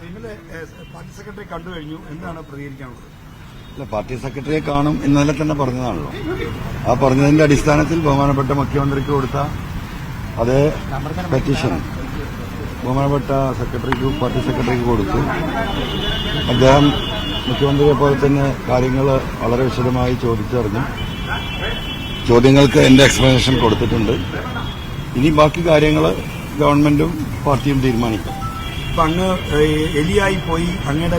ഇന്നലെ party secretary കണ്ടു കഴിഞ്ഞു, എന്താണ് പ്രതികരിക്കാനുള്ളത്? അല്ല, പാർട്ടി സെക്രട്ടറിയെ കാണും ഇന്നലെ തന്നെ പറഞ്ഞതാണല്ലോ. ആ പറഞ്ഞതിന്റെ അടിസ്ഥാനത്തിൽ ബഹുമാനപ്പെട്ട മുഖ്യമന്ത്രിക്ക് കൊടുത്ത അതേ പെറ്റീഷൻ ബഹുമാനപ്പെട്ട പാർട്ടി സെക്രട്ടറിക്ക് കൊടുത്തു. അദ്ദേഹം മുഖ്യമന്ത്രിയെ പോലെ തന്നെ കാര്യങ്ങൾ വളരെ വിശദമായി ചോദിച്ചറിഞ്ഞു. ചോദ്യങ്ങൾക്ക് എന്റെ എക്സ്പ്ലനേഷൻ കൊടുത്തിട്ടുണ്ട്. ഇനി ബാക്കി കാര്യങ്ങൾ ഗവൺമെന്റും പാർട്ടിയും തീരുമാനിക്കും. അപ്പൊ അങ്ങ് എലിയായി പോയി അങ്ങയുടെ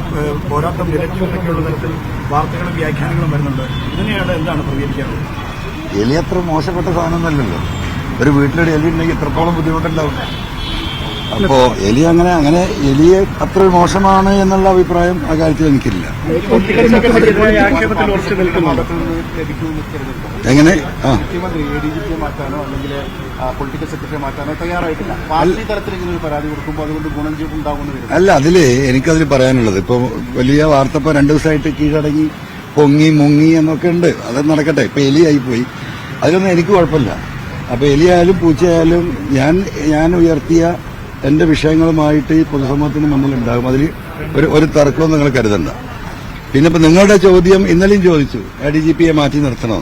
പോരാട്ടം നിരക്കിയുള്ള തരത്തിൽ വാർത്തകളും വ്യാഖ്യാനങ്ങളും വരുന്നുണ്ട്. ഇതിനെയാണ് എന്താണ് പ്രതികരിക്കാറുള്ളത്? എലി അത്ര മോശപ്പെട്ട സാധനമൊന്നുമല്ലല്ലോ. ഒരു വീട്ടിലൊരു എലി ഉണ്ടെങ്കിൽ എത്രത്തോളം ബുദ്ധിമുട്ടുണ്ടാവും. അപ്പോ അങ്ങനെ എലിയെ അത്ര മോശമാണ് എന്നുള്ള അഭിപ്രായം ആ കാര്യത്തിൽ എനിക്കില്ല. എങ്ങനെ മാറ്റാനോ അല്ലെങ്കിൽ പൊളിറ്റിക്കൽ സെക്രട്ടറി മാറ്റാനോ തയ്യാറായിട്ടില്ല. പാർട്ടി തലത്തിലേക്ക് ഒരു പരാതി കൊടുക്കുമ്പോൾ അതുകൊണ്ട് ഗുണം ഉണ്ടാകുമെന്ന് അല്ല, എനിക്കതിൽ പറയാനുള്ളത് ഇപ്പൊ വലിയ വാർത്ത ഇപ്പൊ 2 ദിവസമായിട്ട് കീഴടങ്ങി പൊങ്ങി മുങ്ങി എന്നൊക്കെ ഉണ്ട്. അത് നടക്കട്ടെ. ഇപ്പൊ എലിയായി പോയി, അതിലൊന്നും എനിക്ക് കുഴപ്പമില്ല. അപ്പൊ എലിയായാലും പൂച്ചയായാലും ഞാൻ ഉയർത്തിയ എന്റെ വിഷയങ്ങളുമായിട്ട് ഈ പൊതുസമൂഹത്തിന് മുന്നിലുണ്ടാകും. അതിൽ ഒരു തർക്കവും നിങ്ങൾ കരുതണ്ട. പിന്നെ ഇപ്പൊ നിങ്ങളുടെ ചോദ്യം ഇന്നലെയും ചോദിച്ചു, ADGPയെ മാറ്റി നിർത്തണോ?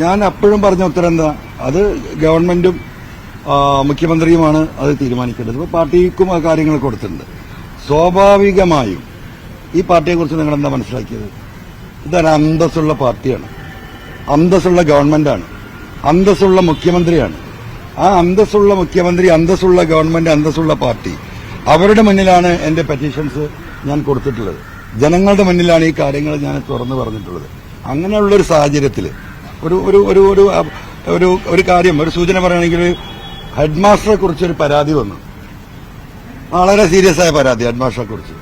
ഞാൻ അപ്പോഴും പറഞ്ഞ ഉത്തരം എന്താ? അത് ഗവൺമെന്റും മുഖ്യമന്ത്രിയുമാണ് അത് തീരുമാനിക്കേണ്ടത്. ഇപ്പൊ പാർട്ടിക്കും ആ കാര്യങ്ങൾ കൊടുത്തിട്ടുണ്ട്. സ്വാഭാവികമായും ഈ പാർട്ടിയെക്കുറിച്ച് നിങ്ങൾ എന്താ മനസ്സിലാക്കിയത്? ഇതൊരു അന്തസ്സുള്ള പാർട്ടിയാണ്, അന്തസ്സുള്ള ഗവൺമെന്റാണ്, അന്തസ്സുള്ള മുഖ്യമന്ത്രിയാണ്. ആ അന്തസ്സുള്ള മുഖ്യമന്ത്രി, അന്തസ്സുള്ള ഗവൺമെന്റ്, അന്തസ്സുള്ള പാർട്ടി, അവരുടെ മുന്നിലാണ് എന്റെ പെറ്റീഷൻസ് ഞാൻ കൊടുത്തിട്ടുള്ളത്. ജനങ്ങളുടെ മുന്നിലാണ് ഈ കാര്യങ്ങൾ ഞാൻ തുറന്നു പറഞ്ഞിട്ടുള്ളത്. അങ്ങനെയുള്ളൊരു സാഹചര്യത്തിൽ ഒരു കാര്യം, ഒരു സൂചന പറയുകയാണെങ്കിൽ, ഹെഡ് മാസ്റ്ററെ കുറിച്ചൊരു പരാതി വന്നു. വളരെ സീരിയസ് ആയ പരാതി ഹെഡ് മാസ്റ്ററെ കുറിച്ച്.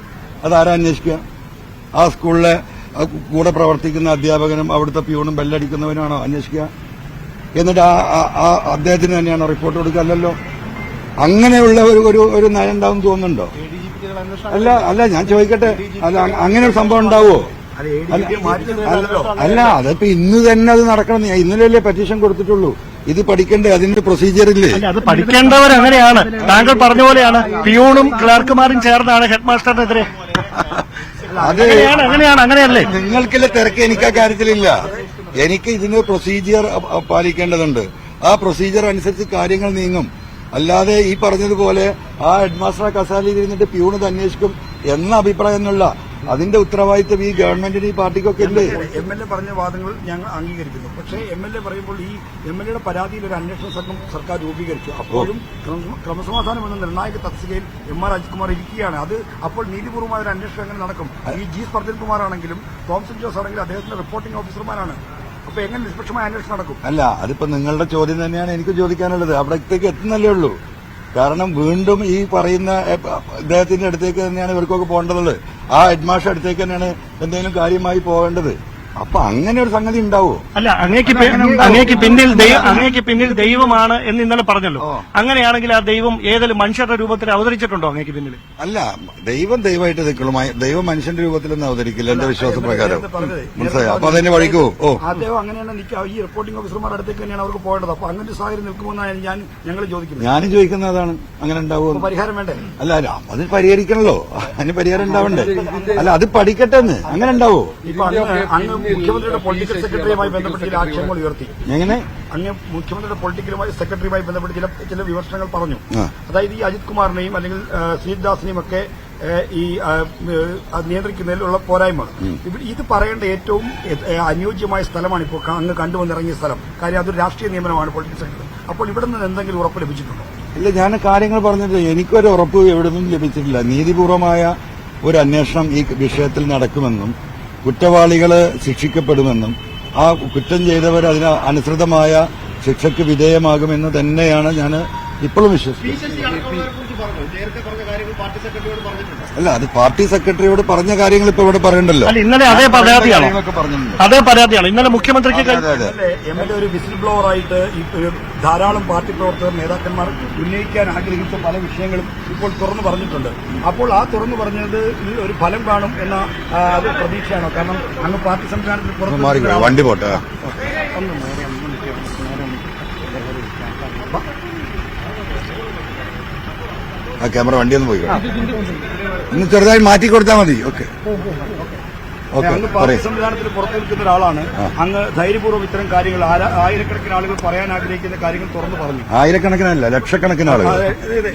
അതാരാ അന്വേഷിക്കുക? ആ സ്കൂളിലെ കൂടെ പ്രവർത്തിക്കുന്ന അധ്യാപകനും അവിടുത്തെ പ്യൂണും ബെല്ലടിക്കുന്നവനാണോ അന്വേഷിക്കുക? എന്നിട്ട് ആ അദ്ദേഹത്തിന് തന്നെയാണോ റിപ്പോർട്ട് കൊടുക്കുക? അല്ലല്ലോ. അങ്ങനെയുള്ള ഒരു നയം ഉണ്ടാവും തോന്നുന്നുണ്ടോ? അല്ല, ഞാൻ ചോദിക്കട്ടെ, അല്ല അങ്ങനെ ഒരു സംഭവം ഉണ്ടാവുമോ? അല്ല, അതിപ്പോ ഇന്ന് തന്നെ അത് നടക്കണം. ഇന്നലെയല്ലേ പെറ്റീഷൻ കൊടുത്തിട്ടുള്ളൂ. ഇത് പഠിക്കണ്ടേ? അതിന്റെ പ്രൊസീജിയർ ഇല്ലേ? അത് പഠിക്കേണ്ടവർ അങ്ങനെയാണ്. താങ്കൾ പറഞ്ഞ പോലെയാണ്, പിയൂണും ക്ലർക്കുമാരും ചേർന്നാണ് ഹെഡ് മാസ്റ്ററിനെതിരെ. അങ്ങനെയല്ലേ? നിങ്ങൾക്കില്ല തിരക്ക്, എനിക്ക് ആ കാര്യത്തിലില്ല. എനിക്ക് ഇതിന് പ്രൊസീജിയർ പാലിക്കേണ്ടതുണ്ട്. ആ പ്രൊസീജിയർ അനുസരിച്ച് കാര്യങ്ങൾ നീങ്ങും. അല്ലാതെ ഈ പറഞ്ഞതുപോലെ ആ ഹെഡ്മാസ്റ്റർ കസാലയിൽ ഇരുന്നിട്ട് പ്യൂണത് അന്വേഷിക്കും എന്ന അഭിപ്രായം എന്നുള്ള അതിന്റെ ഉത്തരവാദിത്വം ഈ ഗവൺമെന്റിന് ഈ പാർട്ടിക്കൊക്കെ ഉണ്ട്. MLA പറഞ്ഞ വാദങ്ങൾ ഞങ്ങൾ അംഗീകരിക്കുന്നു. പക്ഷേ MLA പറയുമ്പോൾ ഈ MLAയുടെ പരാതിയിൽ ഒരു അന്വേഷണ സംഘം സർക്കാർ രൂപീകരിച്ചു. അപ്പോഴും ക്രമസമാധാനം എന്ന നിർണായക തസ്തികയിൽ MR അജിത് കുമാർ ഇരിക്കുകയാണ്. അത് അപ്പോൾ നീതിപൂർവമായ ഒരു അന്വേഷണം എങ്ങനെ നടക്കും? ഈ G. സ്പർജൻ കുമാർ ആണെങ്കിലും തോംസൺ ജോസ് ആണെങ്കിലും അദ്ദേഹത്തിന്റെ റിപ്പോർട്ടിംഗ് ഓഫീസർമാരാണ്. അപ്പൊ എങ്ങനെ നിഷ്പക്ഷമായ അന്വേഷണം നടക്കും? അല്ല, അതിപ്പോ നിങ്ങളുടെ ചോദ്യം തന്നെയാണ് എനിക്ക് ചോദിക്കാനുള്ളത്. അവിടത്തേക്ക് എത്തുന്നല്ലേ ഉള്ളൂ. കാരണം വീണ്ടും ഈ പറയുന്ന ഇദ്ദേഹത്തിന്റെ അടുത്തേക്ക് തന്നെയാണ് ഇവർക്കൊക്കെ പോകേണ്ടത്. ആ ഹെഡ്മാസ്റ്റർ അടുത്തേക്ക് തന്നെയാണ് എന്തെങ്കിലും കാര്യമായി പോകേണ്ടത്. അപ്പൊ അങ്ങനെ ഒരു സംഗതി ഉണ്ടാവോ? അല്ല, അങ്ങേക്ക് പിന്നിൽ ദൈവമാണ് എന്ന് ഇന്നലെ പറഞ്ഞല്ലോ. അങ്ങനെയാണെങ്കിൽ ആ ദൈവം ഏതെങ്കിലും മനുഷ്യരുടെ രൂപത്തിൽ അവതരിച്ചിട്ടുണ്ടോ അങ്ങേക്ക് പിന്നിൽ? അല്ല, ദൈവമായിട്ട് നിൽക്കുള്ളൂ. ദൈവം മനുഷ്യന്റെ രൂപത്തിലൊന്നും അവതരിക്കില്ല എന്റെ വിശ്വാസപ്രകാരം. മനസ്സിലായോ? അപ്പൊ അതിന്റെ വഴിക്കോ? അദ്ദേഹം അങ്ങനെയാണ് ഈ റിപ്പോർട്ടിംഗ് ഓഫീസർമാരുടെ അടുത്തേക്ക് തന്നെയാണ് അവർക്ക് പോകേണ്ടത്. അപ്പൊ അങ്ങനെ ഒരു സാഹചര്യം നിൽക്കുമെന്നാണ് ഞങ്ങൾ ചോദിക്കുന്നത്. ഞാനും ചോദിക്കുന്നത് അതാണ്. അങ്ങനെ ഉണ്ടാവുമോ? പരിഹാരം വേണ്ടേ? അല്ല, അത് പരിഹരിക്കണല്ലോ. അതിന് പരിഹാരം ഉണ്ടാവണ്ടേ? അല്ല, അത് പഠിക്കട്ടെ എന്ന്. അങ്ങനെ ഉണ്ടാവോ? മുഖ്യമന്ത്രിയുടെ പൊളിറ്റിക്കൽ സെക്രട്ടറിയുമായി ബന്ധപ്പെട്ട് ചില ആക്ഷേപങ്ങൾ ഉയർത്തി. എങ്ങനെ? അങ്ങ് മുഖ്യമന്ത്രിയുടെ പൊളിറ്റിക്കൽ സെക്രട്ടറിയുമായി ബന്ധപ്പെട്ട് ചില വിമർശനങ്ങൾ പറഞ്ഞു. അതായത് ഈ അജിത് കുമാറിനെയും അല്ലെങ്കിൽ ശ്രീദാസിനെയും ഒക്കെ ഈ നിയന്ത്രിക്കുന്നതിലുള്ള പോരായ്മ. ഇത് പറയേണ്ട ഏറ്റവും അനുയോജ്യമായ സ്ഥലമാണ് ഇപ്പോൾ അങ്ങ് കണ്ടുവന്നിറങ്ങിയ സ്ഥലം. കാര്യം അതൊരു രാഷ്ട്രീയ നിയമനമാണ് പൊളിറ്റിക്കൽ സെക്രട്ടറി. അപ്പോൾ ഇവിടെ നിന്ന് എന്തെങ്കിലും ഉറപ്പ് ലഭിച്ചിട്ടുണ്ടോ? ഇല്ല, ഞാൻ കാര്യങ്ങൾ പറഞ്ഞിട്ട് എനിക്കൊരു ഉറപ്പ് എവിടെ നിന്നും ലഭിച്ചിട്ടില്ല. നീതിപൂർവമായ ഒരു അന്വേഷണം ഈ വിഷയത്തിൽ നടക്കുമെന്നും കുറ്റവാളികള് ശിക്ഷിക്കപ്പെടുമെന്നും ആ കുറ്റം ചെയ്തവർ അതിന് അനുസൃതമായ ശിക്ഷയ്ക്ക് വിധേയമാകുമെന്ന് തന്നെയാണ് ഞാൻ ഇപ്പോഴും വിശ്വസിക്കുന്നത്. അല്ല, അത് പാർട്ടി സെക്രട്ടറിയോട് പറഞ്ഞ കാര്യങ്ങൾ ഇപ്പൊ ഇവിടെ പറയണ്ടല്ലോ. ഇന്നലെ അതേ പരാതിയാണ് ഇന്നലെ മുഖ്യമന്ത്രിക്ക് MLA ഒരു വിസിൽ ബ്ലോവർ ആയിട്ട് ധാരാളം പാർട്ടി പ്രവർത്തകർ നേതാക്കന്മാർ ഉന്നയിക്കാൻ ആഗ്രഹിച്ച പല വിഷയങ്ങളും ഇപ്പോൾ തുറന്നു പറഞ്ഞിട്ടുണ്ട്. അപ്പോൾ ആ തുറന്നു പറഞ്ഞത് ഒരു ഫലം കാണും എന്ന പ്രതീക്ഷയാണോ? കാരണം അങ്ങ് പാർട്ടി സംവിധാനത്തിൽ പുറത്ത് വണ്ടി പോട്ടെ. ആ ക്യാമറ വണ്ടി ഒന്ന് പോയി ഒന്ന് ചെറുതായി മാറ്റി കൊടുത്താൽ മതി. ഓക്കെ അങ്ങ് പാർട്ടി സംവിധാനത്തിൽ പുറത്തു നിൽക്കുന്ന ഒരാളാണ്. അങ്ങ് ധൈര്യപൂർവ്വം ഇത്തരം കാര്യങ്ങൾ ആയിരക്കണക്കിന് ആളുകൾ പറയാൻ ആഗ്രഹിക്കുന്ന കാര്യങ്ങൾ തുറന്നു പറഞ്ഞു. ആയിരക്കണക്കിനല്ല, ലക്ഷക്കണക്കിന് ആളുകൾ,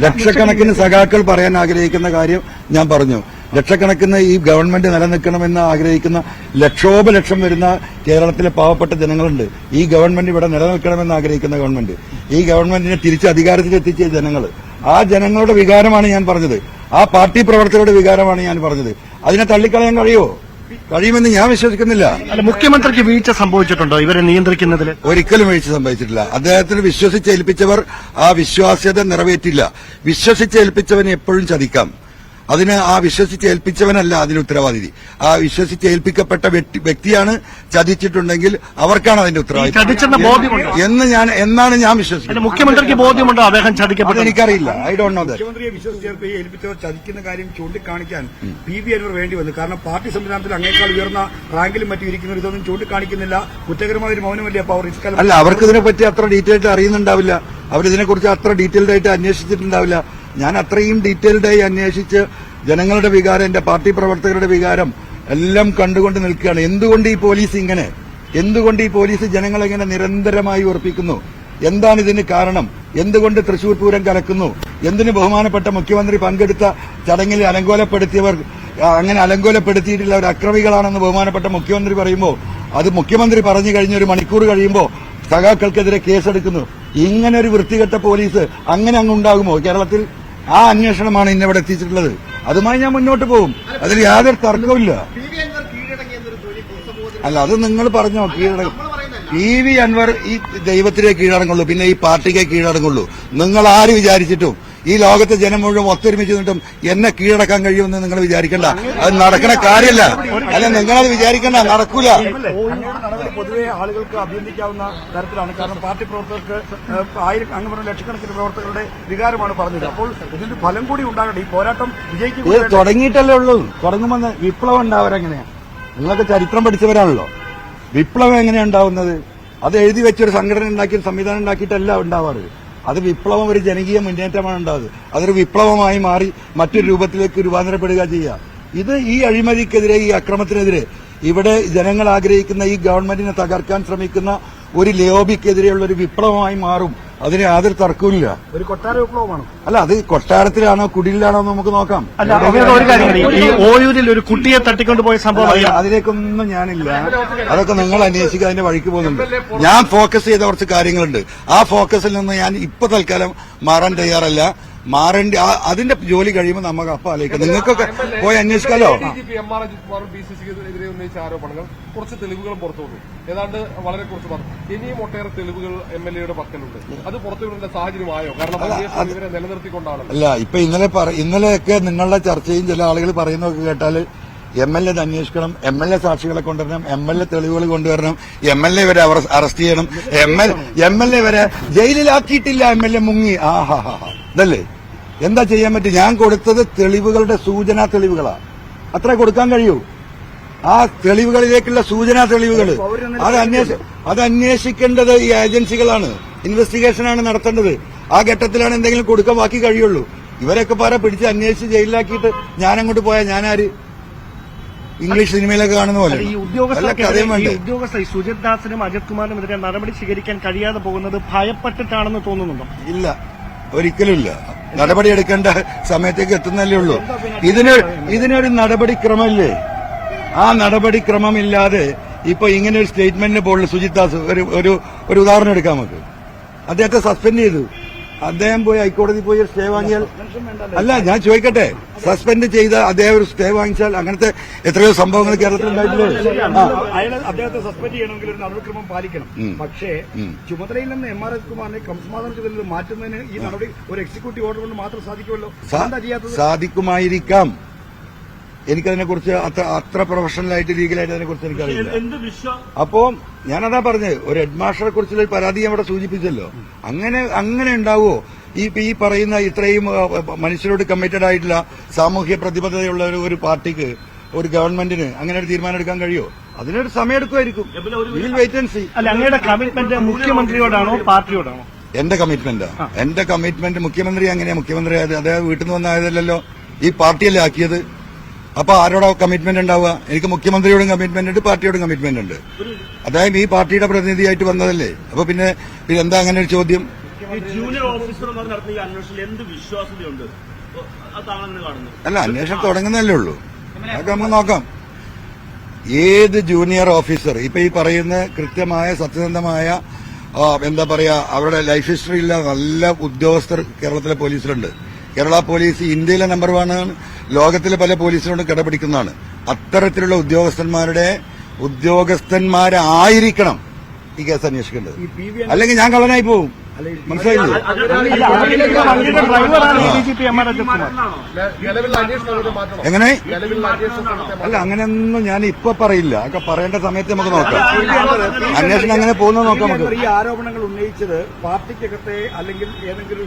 ലക്ഷക്കണക്കിന് സഖാക്കൾ പറയാൻ ആഗ്രഹിക്കുന്ന കാര്യം ഞാൻ പറഞ്ഞു. ലക്ഷക്കണക്കിന് ഈ ഗവൺമെന്റ് നിലനിൽക്കണമെന്ന് ആഗ്രഹിക്കുന്ന ലക്ഷോപലക്ഷം വരുന്ന കേരളത്തിലെ പാവപ്പെട്ട ജനങ്ങളുണ്ട്. ഈ ഗവൺമെന്റ് ഇവിടെ നിലനിൽക്കണമെന്ന് ആഗ്രഹിക്കുന്ന ഗവൺമെന്റ്, ഈ ഗവൺമെന്റിനെ തിരിച്ച് അധികാരത്തിലെത്തിച്ച ജനങ്ങൾ, ആ ജനങ്ങളുടെ വികാരമാണ് ഞാൻ പറഞ്ഞത്. ആ പാർട്ടി പ്രവർത്തകരുടെ വികാരമാണ് ഞാൻ പറഞ്ഞത്. അതിനെ തള്ളിക്കളയാൻ കഴിയുമെന്ന് ഞാൻ വിശ്വസിക്കുന്നില്ല. അല്ല, മുഖ്യമന്ത്രിക്ക് വീഴ്ച സംഭവിച്ചിട്ടുണ്ടോ ഇവരെ നിയന്ത്രിക്കുന്നതിൽ? ഒരിക്കലും വീഴ്ച സംഭവിച്ചിട്ടില്ല. അദ്ദേഹത്തിന് വിശ്വസിച്ചേൽപ്പിച്ചവർ ആ വിശ്വാസ്യത നിറവേറ്റില്ല. വിശ്വസിച്ചേൽപ്പിച്ചവനെ എപ്പോഴും ചതിക്കാം. അതിന് ആ വിശ്വസിച്ചേൽപ്പിച്ചവനല്ല അതിന് ഉത്തരവാദി. ആ വിശ്വസിച്ചേൽപ്പിക്കപ്പെട്ട വ്യക്തിയാണ് ചതിച്ചിട്ടുണ്ടെങ്കിൽ അവർക്കാണ് അതിന്റെ ഉത്തരവാദിത്വം എന്നാണ് ഞാൻ വിശ്വസിക്കുന്നത്. മുഖ്യമന്ത്രിക്ക് ബോധ്യമുണ്ടോ അദ്ദേഹം ചതിക്കപ്പെട്ടത്? എനിക്കറിയില്ല. I don't know that. മുഖ്യമന്ത്രിയെ വിശ്വസിച്ചേൽപ്പിച്ചവർ ചതിക്കുന്ന കാര്യം ചൂണ്ടിക്കാണിക്കാൻ PV അൻവർ വേണ്ടി വന്നു. കാരണം പാർട്ടി സംവിധാനത്തിൽ അങ്ങേക്കാൾ ഉയർന്ന റാങ്കിലും മറ്റും ഇരിക്കുന്നവർ ഇതൊന്നും ചൂണ്ടിക്കാണിക്കുന്നില്ല. കുറ്റകരമായ ഒരു മൗനമല്ലേ അപ്പോൾ അവർ? അല്ല, അവർക്ക് ഇതിനെപ്പറ്റി അത്ര ഡീറ്റെയിൽഡ് അറിയുന്നുണ്ടാവില്ല. അവരിതിനെക്കുറിച്ച് അത്ര ഡീറ്റെയിൽഡ് ആയിട്ട് അന്വേഷിച്ചിട്ടുണ്ടാവില്ല. ഞാൻ അത്രയും ഡീറ്റെയിൽഡായി അന്വേഷിച്ച് ജനങ്ങളുടെ വികാരം, എന്റെ പാർട്ടി പ്രവർത്തകരുടെ വികാരം എല്ലാം കണ്ടുകൊണ്ട് നിൽക്കുകയാണ്. എന്തുകൊണ്ട് ഈ പോലീസ് ഇങ്ങനെ, എന്തുകൊണ്ട് ഈ പോലീസ് ജനങ്ങളെങ്ങനെ നിരന്തരമായി ഉറപ്പിക്കുന്നു? എന്താണ് ഇതിന് കാരണം? എന്തുകൊണ്ട് തൃശൂർ പൂരം കലക്കുന്നു? എന്തിന് ബഹുമാനപ്പെട്ട മുഖ്യമന്ത്രി പങ്കെടുത്ത ചടങ്ങിൽ അലങ്കോലപ്പെടുത്തിയവർ അങ്ങനെ അലങ്കോലപ്പെടുത്തിയിട്ടുള്ള ഒരു അക്രമികളാണെന്ന് ബഹുമാനപ്പെട്ട മുഖ്യമന്ത്രി പറയുമ്പോൾ, അത് മുഖ്യമന്ത്രി പറഞ്ഞു കഴിഞ്ഞ ഒരു മണിക്കൂർ കഴിയുമ്പോൾ സഖാക്കൾക്കെതിരെ കേസെടുക്കുന്നു. ഇങ്ങനെ ഒരു വൃത്തികെട്ട പോലീസ് അങ്ങനെ അങ്ങുണ്ടാകുമോ കേരളത്തിൽ? ആ അന്വേഷണമാണ് ഇന്നിവിടെ എത്തിച്ചിട്ടുള്ളത്. അതുമായി ഞാൻ മുന്നോട്ട് പോകും. അതിൽ യാതൊരു തർക്കവുമില്ല. അല്ല, അത് നിങ്ങൾ പറഞ്ഞോ. PV അൻവർ ഈ ദൈവത്തിനെ കീഴടങ്ങുള്ളൂ, പിന്നെ ഈ പാർട്ടിക്ക് കീഴടങ്ങുള്ളൂ. നിങ്ങൾ ആര് വിചാരിച്ചിട്ടും ഈ ലോകത്തെ ജനം മുഴുവൻ ഒത്തൊരുമിച്ച് നിന്നിട്ടും എന്നെ കീഴടക്കാൻ കഴിയുമെന്ന് നിങ്ങൾ വിചാരിക്കണ്ട. അത് നടക്കണ കാര്യമല്ല. അല്ല, നിങ്ങളത് വിചാരിക്കണ്ട, നടക്കൂല. പൊതുവെ ആളുകൾക്ക് അഭിനന്ദിക്കാവുന്ന തരത്തിലാണ്. കാരണം പാർട്ടി പ്രവർത്തകർക്ക് അങ്ങ് പറഞ്ഞ ലക്ഷക്കണക്കിന് പ്രവർത്തകരുടെ വികാരമാണ് പറഞ്ഞത്. അപ്പോൾ ഇതിന്റെ ഫലം കൂടി ഉണ്ടാകട്ടെ. ഈ പോരാട്ടം വിജയിക്കും. തുടങ്ങിയിട്ടല്ലേ ഉള്ളൂ. തുടങ്ങുമെന്ന് വിപ്ലവം ഉണ്ടാവരെങ്ങനെയാ? നിങ്ങളൊക്കെ ചരിത്രം പഠിച്ചവരാണല്ലോ. വിപ്ലവം എങ്ങനെയാ ഉണ്ടാവുന്നത്? അത് എഴുതി വെച്ചൊരു സംഘടന ഉണ്ടാക്കി, സംവിധാനം ഉണ്ടാക്കിയിട്ടല്ല ഉണ്ടാവാറ്. അത് വിപ്ലവം ഒരു ജനകീയ മുന്നേറ്റമാണ് ഉണ്ടാകുന്നത്. അതൊരു വിപ്ലവമായി മാറി മറ്റൊരു രൂപത്തിലേക്ക് രൂപാന്തരപ്പെടുക ചെയ്യുക. ഇത് ഈ അഴിമതിക്കെതിരെ, ഈ അക്രമത്തിനെതിരെ, ഇവിടെ ജനങ്ങൾ ആഗ്രഹിക്കുന്ന ഈ ഗവൺമെന്റിനെ തകർക്കാൻ ശ്രമിക്കുന്ന ഒരു ലോബിക്കെതിരെയുള്ള ഒരു വിപ്ലവമായി മാറും. അതിന് യാതൊരു തർക്കവുമില്ല. ഒരു കൊട്ടാര വിപ്ലവമാണ്. അല്ല, അത് കൊട്ടാരത്തിലാണോ കുടിലാണോ നമുക്ക് നോക്കാം. അല്ല, ഒരു കാര്യം, ഈ ഓയൂരിൽ ഒരു കുട്ടിയെ തട്ടിക്കൊണ്ടുപോയ സംഭവം, അതിലേക്കൊന്നും ഞാനില്ല. അതൊക്കെ നിങ്ങൾ അന്വേഷിക്കുക, അതിന്റെ വഴിക്ക് പോകുന്നുണ്ട്. ഞാൻ ഫോക്കസ് ചെയ്ത കുറച്ച് കാര്യങ്ങളുണ്ട്. ആ ഫോക്കസിൽ നിന്ന് ഞാൻ ഇപ്പൊ തൽക്കാലം മാറാൻ തയ്യാറല്ല. മാറേണ്ടി അതിന്റെ ജോലി കഴിയുമ്പോൾ നമുക്ക് അപ്പം ആലോചിക്കാം. നിങ്ങൾക്കൊക്കെ പോയി അന്വേഷിക്കാലോ. എതിരെ ഉന്നയിച്ച ആരോപണങ്ങൾ കുറച്ച് തെളിവുകളും പുറത്തു വന്നു. ഏതാണ്ട് വളരെ കുറച്ച് പറഞ്ഞു. ഇനിയും ഒട്ടേറെ തെളിവുകൾ MLA പക്കലുണ്ട്. അത് പുറത്തുവിടേണ്ട സാഹചര്യമായോ? കാരണം ഇവരെ നിലനിർത്തിക്കൊണ്ടാണ്. അല്ല, ഇപ്പൊ ഇന്നലെയൊക്കെ നിങ്ങളുടെ ചർച്ചയും ചില ആളുകൾ പറയുന്നതൊക്കെ കേട്ടാല് MLA അന്വേഷിക്കണം, MLA സാക്ഷികളെ കൊണ്ടുവരണം, MLA തെളിവുകൾ കൊണ്ടുവരണം, MLA വരെ അറസ്റ്റ് ചെയ്യണം, MLA വരെ ജയിലിലാക്കിയിട്ടില്ല, MLA മുങ്ങി. ഇതല്ലേ എന്താ ചെയ്യാൻ പറ്റും? ഞാൻ കൊടുത്തത് തെളിവുകളുടെ സൂചനാ തെളിവുകളാ. അത്ര കൊടുക്കാൻ കഴിയൂ. ആ തെളിവുകളിലേക്കുള്ള സൂചനാ തെളിവുകൾ അത് അന്വേഷിക്കേണ്ടത് ഈ ഏജൻസികളാണ്. ഇൻവെസ്റ്റിഗേഷനാണ് നടത്തേണ്ടത്. ആ ഘട്ടത്തിലാണ് എന്തെങ്കിലും കൊടുക്കാൻ ബാക്കി കഴിയുള്ളൂ. ഇവരൊക്കെ പിടിച്ച് അന്വേഷിച്ച് ജയിലിലാക്കിയിട്ട് ഞാനങ്ങോട്ട് പോയാൽ ഞാനാര്? ഇംഗ്ലീഷ് സിനിമയിലൊക്കെ കാണുന്ന പോലെ. ഈ ഉദ്യോഗസ്ഥ സുജിത് ദാസിനും അജിത് കുമാറിനുമെതിരെ നടപടി സ്വീകരിക്കാൻ കഴിയാതെ പോകുന്നത് ഭയപ്പെട്ടിട്ടാണെന്ന് തോന്നുന്നുണ്ടോ? ഇല്ല, ഒരിക്കലുമില്ല. നടപടി എടുക്കേണ്ട സമയത്തേക്ക് എത്തുന്നല്ലേ ഉള്ളൂ. ഇതിനൊരു നടപടിക്രമമില്ലേ? ആ നടപടിക്രമമില്ലാതെ ഇപ്പൊ ഇങ്ങനെ ഒരു സ്റ്റേറ്റ്മെന്റിന് പോലുള്ള സുജിത് ദാസ് ഒരു ഉദാഹരണം എടുക്കാം. നമുക്ക് അദ്ദേഹത്തെ സസ്പെൻഡ് ചെയ്തു. അദ്ദേഹം പോയി ഹൈക്കോടതി പോയി സ്റ്റേ വാങ്ങിയാൽ, അല്ല ഞാൻ ചോദിക്കട്ടെ, സസ്പെൻഡ് ചെയ്ത അദ്ദേഹം ഒരു സ്റ്റേ വാങ്ങിച്ചാൽ അങ്ങനത്തെ എത്രയോ സംഭവങ്ങൾ കേരളത്തിൽ ഉണ്ടായിട്ടില്ലേ? അദ്ദേഹത്തെ സസ്പെൻഡ് ചെയ്യണമെങ്കിൽ ഒരു നടപടിക്രമം പാലിക്കണം. പക്ഷേ ചുമതലയിൽ നിന്ന് MRS കുമാറിനെ ക്രമസമാധാന ചുമതലയിൽ മാറ്റുന്നതിന് ഈ നടപടി ഒരു എക്സിക്യൂട്ടീവ് ഓർഡർ കൊണ്ട് മാത്രം സാധിക്കുമല്ലോ. സാധിക്കുമായിരിക്കാം. എനിക്കതിനെക്കുറിച്ച് അത്ര പ്രൊഫഷണലായിട്ട് ലീഗലായിട്ട് അതിനെക്കുറിച്ച് എനിക്കറിയില്ല. അപ്പോ ഞാനതാ പറഞ്ഞത്, ഒരു ഹെഡ് മാസ്റ്ററെ കുറിച്ചുള്ള പരാതി അവിടെ സൂചിപ്പിച്ചല്ലോ. അങ്ങനെ ഉണ്ടാവുമോ? ഈ പറയുന്ന ഇത്രയും മനുഷ്യരോട് കമ്മിറ്റഡ് ആയിട്ടുള്ള സാമൂഹ്യ പ്രതിബദ്ധതയുള്ള ഒരു പാർട്ടിക്ക്, ഒരു ഗവൺമെന്റിന് അങ്ങനെ ഒരു തീരുമാനം എടുക്കാൻ കഴിയുമോ? അതിനൊരു സമയം എടുക്കുമായിരിക്കും. Wait and see. അല്ല, അങ്ങയുടെ കമ്മിറ്റ്മെന്റ് മുഖ്യമന്ത്രിയോടാണോ പാർട്ടിയോടാണോ? എന്റെ കമ്മിറ്റ്മെന്റ് എന്റെ കമ്മിറ്റ്മെന്റ് മുഖ്യമന്ത്രി എങ്ങനെയാ മുഖ്യമന്ത്രി ആയത്? അദ്ദേഹം വീട്ടിൽ നിന്ന് വന്നായതല്ലോ, ഈ പാർട്ടിയല്ലേ ആക്കിയത്. അപ്പൊ ആരോടാ കമ്മിറ്റ്മെന്റ് ഉണ്ടാവുക? എനിക്ക് മുഖ്യമന്ത്രിയോടും കമ്മിറ്റ്മെന്റ് ഉണ്ട്, പാർട്ടിയോടും കമ്മിറ്റ്മെന്റ് ഉണ്ട്. അദ്ദേഹം ഈ പാർട്ടിയുടെ പ്രതിനിധിയായിട്ട് വന്നതല്ലേ. അപ്പൊ പിന്നെ എന്താ അങ്ങനെ ഒരു ചോദ്യം? ജൂനിയർ ഓഫീസർമാർ നടത്തുന്ന ഈ അന്വേഷണത്തിൽ എന്ത് വിശ്വാസ്യതയുണ്ട്? അല്ല, അന്വേഷണം തുടങ്ങുന്നല്ലേ ഉള്ളൂ. അതൊക്കെ നമുക്ക് നോക്കാം. ഏത് ജൂനിയർ ഓഫീസർ ഇപ്പൊ ഈ പറയുന്ന കൃത്യമായ സത്യസന്ധമായ എന്താ പറയാ അവരുടെ ലൈഫ് ഹിസ്റ്ററിയില്ല നല്ല ഉദ്യോഗസ്ഥർ കേരളത്തിലെ പോലീസിലുണ്ട്. കേരള പോലീസ് ഇന്ത്യയിലെ നമ്പർ 1 ആണ്, ലോകത്തിലെ പല പോലീസിനോടും കിടപിടിക്കുന്നതാണ്. അത്തരത്തിലുള്ള ഉദ്യോഗസ്ഥന്മാരായിരിക്കണം ഈ കേസ് അന്വേഷിക്കേണ്ടത്. അല്ലെങ്കിൽ ഞാൻ കള്ളനായി പോകും. മനസ്സിലായില്ലേ? എങ്ങനെ? അല്ല, അങ്ങനെയൊന്നും ഞാൻ ഇപ്പൊ പറയില്ല. ഒക്കെ പറയേണ്ട സമയത്ത് നമുക്ക് നോക്കാം. അന്വേഷണം അങ്ങനെ പോകുന്നത് നോക്കാം നമുക്ക്. ഈ ആരോപണങ്ങൾ ഉന്നയിച്ചത് പാർട്ടിക്കകത്തെ അല്ലെങ്കിൽ ഏതെങ്കിലും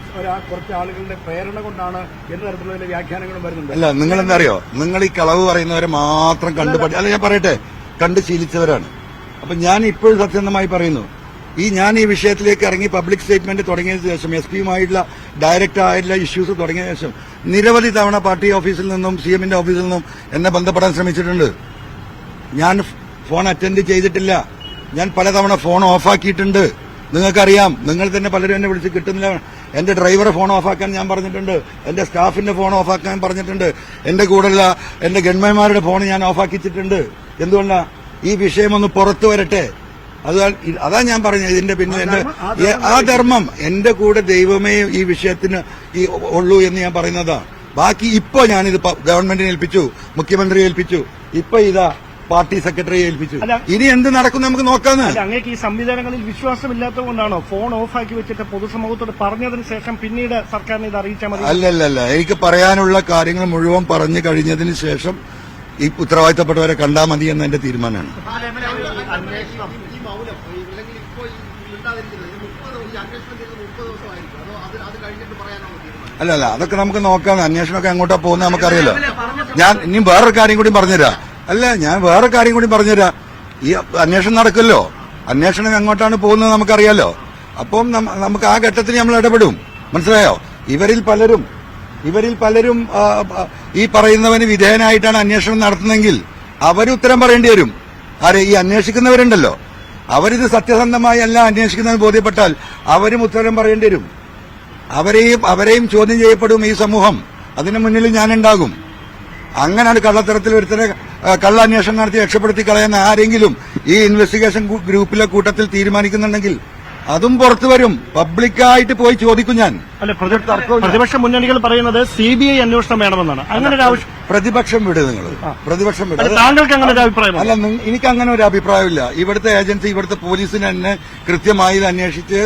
കുറച്ച് ആളുകളുടെ പ്രേരണ കൊണ്ടാണ് എന്ന തരത്തിലുള്ള വ്യാഖ്യാനങ്ങളും വരുന്നുണ്ട്. അല്ല, നിങ്ങൾ എന്താ അറിയോ, നിങ്ങൾ ഈ കളവ് പറയുന്നവരെ മാത്രം അല്ല ഞാൻ പറയട്ടെ, കണ്ട് ശീലിച്ചവരാണ്. അപ്പൊ ഞാൻ ഇപ്പോഴും സത്യസന്ധമായി പറയുന്നു, ഞാൻ ഈ വിഷയത്തിലേക്ക് ഇറങ്ങി പബ്ലിക് സ്റ്റേറ്റ്മെന്റ് തുടങ്ങിയതിനു ശേഷം എസ്പിയുമായിട്ടുള്ള ഡയറക്റ്റ് ആയിട്ടുള്ള ഇഷ്യൂസ് തുടങ്ങിയ ശേഷം നിരവധി തവണ പാർട്ടി ഓഫീസിൽ നിന്നും സിഎമ്മിന്റെ ഓഫീസിൽ നിന്നും എന്നെ ബന്ധപ്പെടാൻ ശ്രമിച്ചിട്ടുണ്ട്. ഞാൻ ഫോൺ അറ്റൻഡ് ചെയ്തിട്ടില്ല. ഞാൻ പലതവണ ഫോൺ ഓഫാക്കിയിട്ടുണ്ട്. നിങ്ങൾക്കറിയാം, നിങ്ങൾ തന്നെ പലരും എന്നെ വിളിച്ച് കിട്ടുന്നില്ല. എന്റെ ഡ്രൈവറെ ഫോൺ ഓഫാക്കാൻ ഞാൻ പറഞ്ഞിട്ടുണ്ട്, എന്റെ സ്റ്റാഫിന്റെ ഫോൺ ഓഫാക്കാൻ പറഞ്ഞിട്ടുണ്ട്, എന്റെ കൂടെയുള്ള എന്റെ ഗൺമാന്മാരുടെ ഫോൺ ഞാൻ ഓഫാക്കിച്ചിട്ടുണ്ട്. എന്തുകൊണ്ടാ? ഈ വിഷയം ഒന്ന് പുറത്തു വരട്ടെ. അതാ ഞാൻ പറഞ്ഞത്. ഇതിന്റെ പിന്നെ ആ ധർമ്മം എന്റെ കൂടെ ദൈവമേ ഈ വിഷയത്തിന് ഉള്ളൂ എന്ന് ഞാൻ പറയുന്നതാണ്. ബാക്കി ഇപ്പൊ ഞാനിത് ഗവൺമെന്റിനെ ഏൽപ്പിച്ചു, മുഖ്യമന്ത്രിയെ ഏൽപ്പിച്ചു, ഇപ്പൊ ഇതാ പാർട്ടി സെക്രട്ടറിയെ ഏൽപ്പിച്ചു. ഇനി എന്ത് നടക്കും നമുക്ക് നോക്കാന്ന്. അങ്ങേക്ക് ഈ സംവിധാനങ്ങളിൽ വിശ്വാസമില്ലാത്തതുകൊണ്ടാണോ ഫോൺ ഓഫാക്കി വെച്ചിട്ട് പൊതുസമൂഹത്തോട് പറഞ്ഞതിന് ശേഷം പിന്നീട് സർക്കാരിനെ ഇത് അറിയിച്ചാൽ മതി? അല്ലല്ല, എനിക്ക് പറയാനുള്ള കാര്യങ്ങൾ മുഴുവൻ പറഞ്ഞു കഴിഞ്ഞതിന് ശേഷം ഈ ഉത്തരവാദിത്തപ്പെട്ടവരെ കണ്ടാൽ മതി എന്ന എന്റെ തീരുമാനമാണ്. അല്ലല്ല, അതൊക്കെ നമുക്ക് നോക്കാം. അന്വേഷണമൊക്കെ എങ്ങോട്ടാ പോകുന്നത് നമുക്കറിയില്ല. ഞാൻ ഇനി വേറൊരു കാര്യം കൂടി പറഞ്ഞുതരാം. ഞാൻ വേറെ കാര്യം കൂടി പറഞ്ഞുതരാം. ഈ അന്വേഷണം നടക്കുമല്ലോ, അന്വേഷണം എങ്ങോട്ടാണ് പോകുന്നത് നമുക്കറിയാലോ. അപ്പം നമുക്ക് ആ ഘട്ടത്തിൽ നമ്മൾ ഇടപെടും. മനസ്സിലായോ? ഇവരിൽ പലരും ഈ പറയുന്നവന് വിധേയനായിട്ടാണ് അന്വേഷണം നടത്തുന്നതെങ്കിൽ അവർ ഉത്തരം പറയേണ്ടി വരും. ഈ അന്വേഷിക്കുന്നവരുണ്ടല്ലോ, അവരിത് സത്യസന്ധമായി അല്ല അന്വേഷിക്കുന്നത് ബോധ്യപ്പെട്ടാൽ അവരും ഉത്തരം പറയേണ്ടി വരും. അവരെയും ചോദ്യം ചെയ്യപ്പെടും ഈ സമൂഹം. അതിനു മുന്നിൽ ഞാനുണ്ടാകും. അങ്ങനെയാണ് കള്ളത്തരത്തിൽ ഒരുത്തരെ കള്ള അന്വേഷണം നടത്തി രക്ഷപ്പെടുത്തി കളയുന്ന ആരെങ്കിലും ഈ ഇൻവെസ്റ്റിഗേഷൻ ഗ്രൂപ്പിലെ കൂട്ടത്തിൽ തീരുമാനിക്കുന്നുണ്ടെങ്കിൽ അതും പുറത്തു വരും. പബ്ലിക്കായിട്ട് പോയി ചോദിക്കും ഞാൻ. പ്രതിപക്ഷ മുന്നണികൾ പറയുന്നത് CBI അന്വേഷണം വേണമെന്നാണ്. അങ്ങനെ ഒരു ആവശ്യം പ്രതിപക്ഷം വിട്. താങ്കൾക്ക് അങ്ങനെ ഒരു അഭിപ്രായം? അല്ല, എനിക്ക് അങ്ങനെ ഒരു അഭിപ്രായമില്ല. ഇവിടുത്തെ ഏജൻസി, ഇവിടുത്തെ പോലീസിന് തന്നെ കൃത്യമായി ഇത് അന്വേഷിച്ച്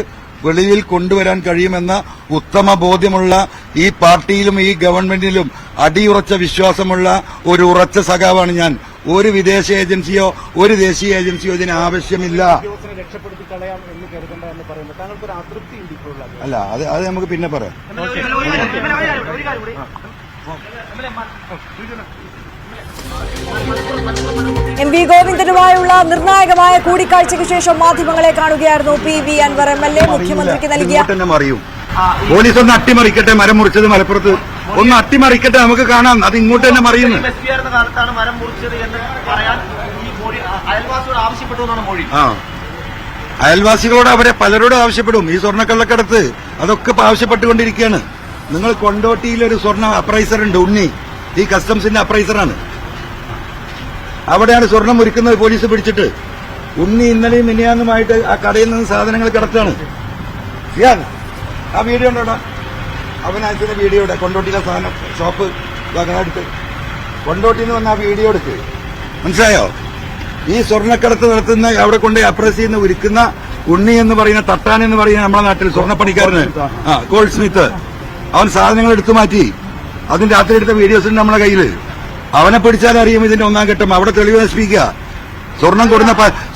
വെളിയിൽ കൊണ്ടുവരാൻ കഴിയുമെന്ന ഉത്തമ ബോധ്യമുള്ള ഈ പാർട്ടിയിലും ഈ ഗവൺമെന്റിലും അടിയുറച്ച വിശ്വാസമുള്ള ഒരു ഉറച്ച സഖാവാണ് ഞാൻ. ഒരു വിദേശ ഏജൻസിയോ ഒരു ദേശീയ ഏജൻസിയോ ഇതിന് ആവശ്യമില്ല. അല്ല, അത് നമുക്ക് പിന്നെ പറയാം. എം വി ഗോവിന്ദനുമായുള്ള നിർണായകമായ കൂടിക്കാഴ്ചയ്ക്ക് ശേഷം മാധ്യമങ്ങളെ കാണുകയായിരുന്നു PV അൻവർ MLA. മുഖ്യമന്ത്രിക്ക് നൽകിയ പോലീസ് ഒന്ന് അട്ടിമറിക്കട്ടെ, മരം മുറിച്ചത് മലപ്പുറത്ത് ഒന്ന് അട്ടിമറിക്കട്ടെ, നമുക്ക് കാണാം. അത് ഇങ്ങോട്ട് തന്നെ മറിയുന്നു. അയൽവാസികളോട് അവരെ പലരോടും ആവശ്യപ്പെടും. ഈ സ്വർണ്ണക്കള്ളക്കടത്ത് അതൊക്കെ ആവശ്യപ്പെട്ടുകൊണ്ടിരിക്കുകയാണ്. നിങ്ങൾ കൊണ്ടോട്ടിയിലൊരു സ്വർണ്ണ അപ്രൈസർ ഉണ്ട്, ഉണ്ണി. ഈ കസ്റ്റംസിന്റെ അപ്രൈസറാണ്. അവിടെയാണ് സ്വർണം ഒരുക്കുന്നത് പോലീസ് പിടിച്ചിട്ട്. ഉണ്ണി ഇന്നലെയും മിനിയാന്നുമായിട്ട് ആ കടയിൽ നിന്ന് സാധനങ്ങൾ കടത്താണ്. ആ വീഡിയോ ഉണ്ടോടാ? അവനയക്കുന്ന വീഡിയോ ഇവിടെ കൊണ്ടോട്ടിയിലെ സാധനം ഷോപ്പ് എടുത്ത് കൊണ്ടോട്ടിയിൽ നിന്ന് വന്ന ആ വീഡിയോ എടുത്ത്. മനസ്സിലായോ? ഈ സ്വർണ്ണക്കടത്ത് നടത്തുന്ന അവിടെ കൊണ്ട് അപ്രസ് ചെയ്യുന്ന ഒരുക്കുന്ന ഉണ്ണി എന്ന് പറയുന്ന തട്ടാൻ എന്ന് പറയുന്ന നമ്മുടെ നാട്ടിൽ സ്വർണ്ണപ്പണിക്കാരന് ഗോൾഡ് സ്മിത്ത്, അവൻ സാധനങ്ങൾ എടുത്തു മാറ്റി. അതിന് രാത്രി എടുത്ത വീഡിയോസ് ഉണ്ട് നമ്മുടെ കയ്യിൽ. അവനെ പിടിച്ചാലറിയും ഇതിന്റെ ഒന്നാം ഘട്ടം. അവിടെ തെളിവ് നശിപ്പിക്കുക.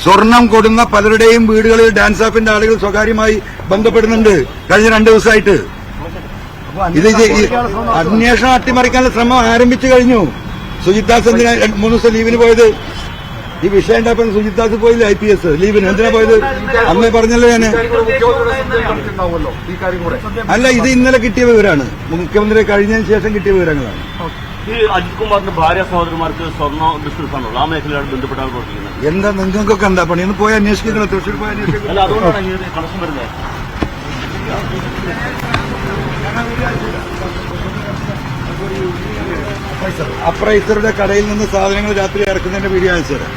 സ്വർണം കൊടുന്ന പലരുടെയും വീടുകളിൽ ഡാൻസ് ഓഫിന്റെ ആളുകൾ സ്വകാര്യമായി ബന്ധപ്പെടുന്നുണ്ട് കഴിഞ്ഞ 2 ദിവസമായിട്ട്. ഇത് അന്വേഷണം അട്ടിമറിക്കാനുള്ള ശ്രമം ആരംഭിച്ചു കഴിഞ്ഞു. സുജിത് ദാസ് എന്തിനാ 3 ദിവസം ലീവിന് പോയത്? ഈ വിഷയം ഉണ്ടായപ്പോൾ സുജിത് ദാസ് പോയില്ല IPS ലീവിന്. എന്തിനാ പോയത്? അമ്മ പറഞ്ഞല്ലോ ഞാന്. ഉണ്ടാവുമല്ലോ ഈ കാര്യം കൂടെ. അല്ല, ഇത് ഇന്നലെ കിട്ടിയ വിവരമാണ്. മുഖ്യമന്ത്രി കഴിഞ്ഞതിന് ശേഷം കിട്ടിയ വിവരങ്ങളാണ്. ഈ അജിത് കുമാറിന്റെ ഭാര്യ സഹോദരന്മാർക്ക് സ്വർണ്ണ ബിസിനസ് ആണല്ലോ, ആ മേഖലയോട് ബന്ധപ്പെട്ടാണ് പ്രവർത്തിക്കുന്നത്. എന്താ നിങ്ങൾക്കൊക്കെ എന്താ പണി? ഒന്ന് പോയി അന്വേഷിക്കുന്നത്, തൃശ്ശൂർ പോയി അന്വേഷിക്കുന്നത്. അല്ല, അതുകൊണ്ടാണ് ഈ കണക്ഷൻ വരുന്നത്. അപ്രൈസറുടെ കടയിൽ നിന്ന് സാധനങ്ങൾ രാത്രി ഇറക്കുന്നതിന്റെ വീഡിയോ അയച്ചു തരാം.